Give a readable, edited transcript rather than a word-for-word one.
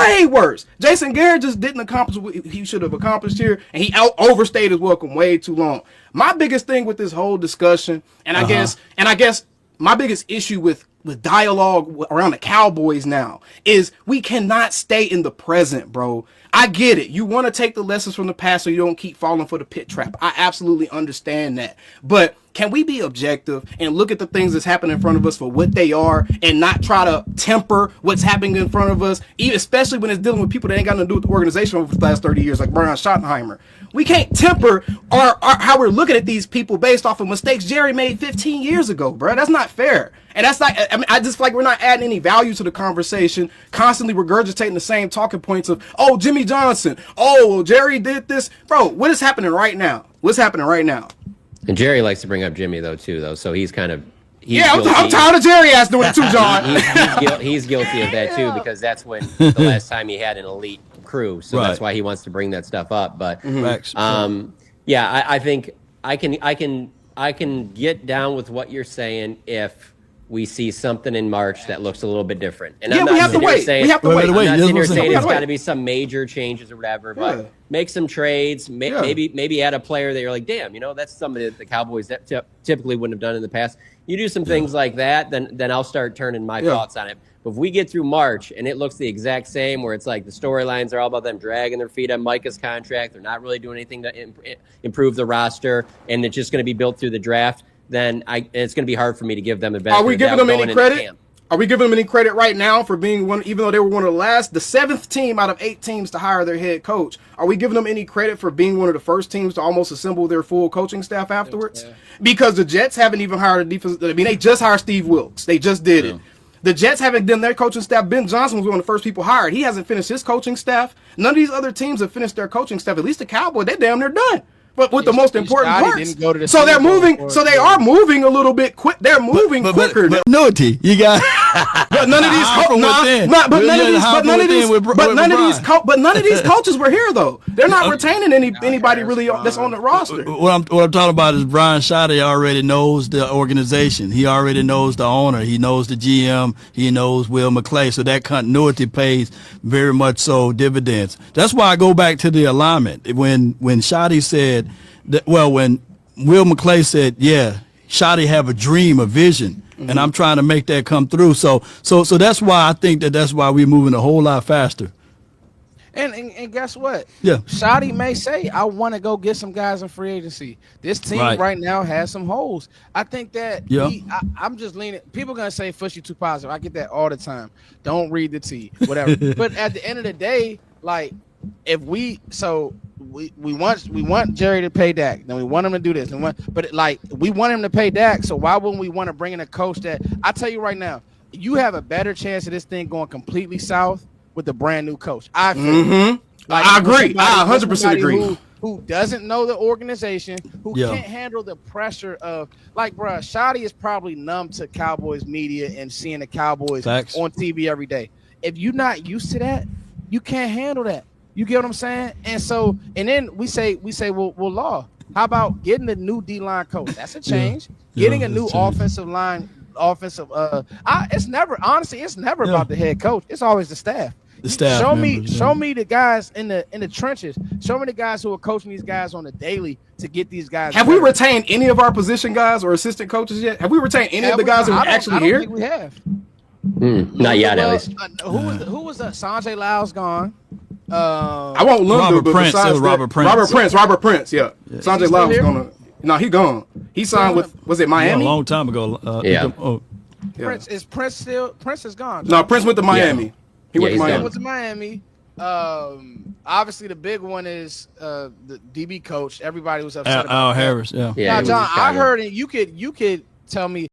way worse. Jason Garrett just didn't accomplish what he should have accomplished here, and he overstayed his welcome way too long. My biggest thing with this whole discussion, and I guess my biggest issue with dialogue around the Cowboys now is we cannot stay in the present, bro. I get it. You want to take the lessons from the past so you don't keep falling for the pit trap. I absolutely understand that. But can we be objective and look at the things that's happening in front of us for what they are and not try to temper what's happening in front of us, even especially when it's dealing with people that ain't got nothing to do with the organization over the last 30 years, like Brian Schottenheimer. We can't temper our how we're looking at these people based off of mistakes Jerry made 15 years ago, bro. That's not fair. And that's not, I mean, I just feel like we're not adding any value to the conversation, constantly regurgitating the same talking points of, oh, Jimmy Johnson, oh, Jerry did this. Bro, what is happening right now? What's happening right now? And Jerry likes to bring up Jimmy, though, so he's kind of... I'm tired of Jerry ass doing it too, John. He's guilty of that, too, because that's when the last time he had an elite crew, so that's why he wants to bring that stuff up. But, yeah, I think I can get down with what you're saying if we see something in March that looks a little bit different. And I'm not we have to wait. Saying, we have to wait. I'm not sitting here saying it's got to be some major changes or whatever, but make some trades. Maybe add a player that you're like, damn, that's somebody that the Cowboys typically wouldn't have done in the past. You do some things like that, then I'll start turning my thoughts on it. But if we get through March and it looks the exact same, where it's like the storylines are all about them dragging their feet on Micah's contract, they're not really doing anything to improve the roster, and it's just going to be built through the draft, then it's going to be hard for me to give them a benefit. Are we giving them any credit? Are we giving them any credit right now for being one, even though they were one of the last, the 7th team out of 8 teams to hire their head coach? Are we giving them any credit for being one of the first teams to almost assemble their full coaching staff afterwards? Yeah. Because the Jets haven't even hired a defense. I mean, they just hired Steve Wilkes. They just did it. The Jets haven't done their coaching staff. Ben Johnson was one of the first people hired. He hasn't finished his coaching staff. None of these other teams have finished their coaching staff. At least the Cowboys, they're damn near done. But with the most important parts. So they're moving. So they are moving a little bit quick. They're moving quicker. But continuity, you got. But none of these. But none of these coaches were here though. They're not retaining anybody really that's on the roster. What I'm talking about is Brian Schottenheimer already knows the organization. He already knows the owner. He knows the GM. He knows Will McClay. So that continuity pays very much so dividends. That's why I go back to the alignment. When Schotty said that, when Will McClay said, yeah, Schotty have a dream, a vision. And I'm trying to make that come through. So that's why I think that's why we're moving a whole lot faster. And guess what? Yeah. Shotty may say, I want to go get some guys in free agency. This team right now has some holes. I think that I'm just leaning. People are going to say, Fush, you too positive. I get that all the time. Don't read the tea, whatever. But at the end of the day, like, if we want Jerry to pay Dak, then we want him to do this, we want him to pay Dak. So why wouldn't we want to bring in a coach that I tell you right now, you have a better chance of this thing going completely south with a brand new coach. I feel. I agree. I 100% agree. Who doesn't know the organization, who can't handle the pressure of, like, bruh, Shotty is probably numb to Cowboys media and seeing the Cowboys on TV every day. If you're not used to that, you can't handle that. You get what I'm saying? And so, and then we say, well, Law, how about getting a new D-line coach? That's a change. Getting a new offensive line, it's never about the head coach. It's always the staff. The staff. Show me the guys in the trenches. Show me the guys who are coaching these guys on the daily to get these guys. Have we retained any of our position guys or assistant coaches yet? Have we retained any of the guys who are actually here? I don't think we have. Not yet, at least. Who was that? Sanjay Lyle's gone. I won't London, but Prince, besides Robert Prince. Yeah. Sanjay Lyle was gonna. No, he gone. He signed with. Was it Miami? A long time ago. Prince is gone. No, Prince went to Miami. He went to Miami. Obviously the big one is the DB coach. Everybody was upset about Al Harris. Yeah. Now, John, I heard it. You could tell me